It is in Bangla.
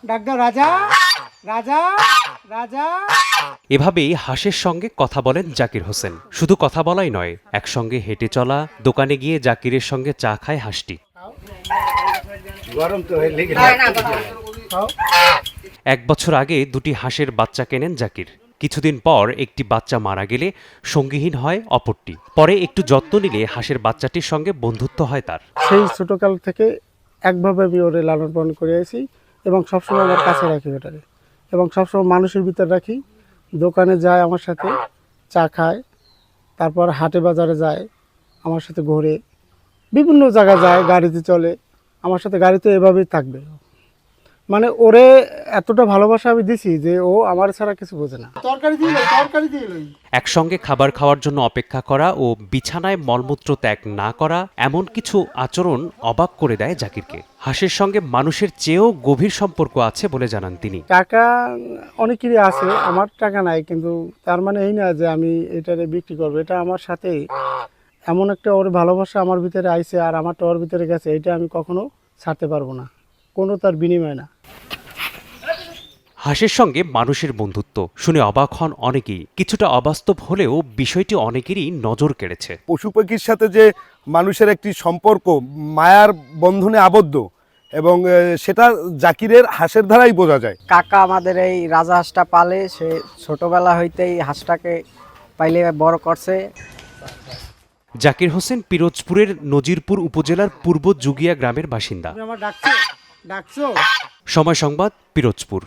ডাক দাও রাজা, রাজা, রাজা। এভাবেই হাঁসের সঙ্গে কথা বলেন জাকির হোসেন। শুধু কথা বলাই নয়, একসঙ্গে হেঁটে চলা, দোকানে গিয়ে জাকিরের সঙ্গে চা খায় হাঁসটি। এক বছর আগে দুটি হাঁসের বাচ্চা কেনেন জাকির। কিছুদিন পর একটি বাচ্চা মারা গেলে সঙ্গীহীন হয় অপরটি। পরে একটু যত্ন নিলে হাঁসের বাচ্চাটির সঙ্গে বন্ধুত্ব হয় তার। সেই ছোটকাল থেকে একভাবে আমি ওরে লালন পালন করে আসি এবং সবসময় আমার কাছে রাখি ওটাকে, এবং সবসময় মানুষের ভিতর রাখি। দোকানে যায় আমার সাথে, চা খায়, তারপর হাটে বাজারে যায় আমার সাথে, ঘোরে, বিভিন্ন জায়গায় যায়, গাড়িতে চলে আমার সাথে, গাড়িতে এভাবেই থাকবে। মানে ওরে এতটা ভালোবাসা আমি দিছি যে ও আমার ছাড়া কিছু বোঝে না। তরকারি দিয়ে একসঙ্গে খাবার খাওয়ার জন্য অপেক্ষা করা ও বিছানায় মলমূত্র ত্যাগ না করা, এমন কিছু আচরণ অবাক করে দেয় জাকিরকে। হাঁসের সঙ্গে মানুষের চেয়েও গভীর সম্পর্ক আছে বলে জানান তিনি। টাকা অনেকেরই আছে, আমার টাকা নাই, কিন্তু তার মানে এই না যে আমি এটারে বিক্রি করবো। এটা আমার সাথে এমন একটা ওর ভালোবাসা আমার ভিতরে আইছে আর আমারটা ওর ভিতরে গেছে, এটা আমি কখনো ছাড়তে পারবো না, কোনো তার বিনিময় না। হাঁসের সঙ্গে মানুষের বন্ধুত্ব শুনে অবাক হন অনেকেই। কিছুটা অবাস্তব হলেও বিষয়টি অনেকেরই নজর কেড়েছে। পশু পাখির সাথে যে মানুষের একটি সম্পর্ক, মায়ার বন্ধনে আবদ্ধ, এবং সেটা জাকিরের হাঁসের দ্বারাই বোঝা যায়। কাকা আমাদের এই রাজহাঁসটা পালে, সে ছোটবেলা হইতেই হাঁসটাকে পাইলে বড় করছে। জাকির হোসেন পিরোজপুরের নজিরপুর উপজেলার পূর্ব জুগিয়া গ্রামের বাসিন্দা। আমার ডাকছো, ডাকছো। সময় সংবাদ, পিরোজপুর।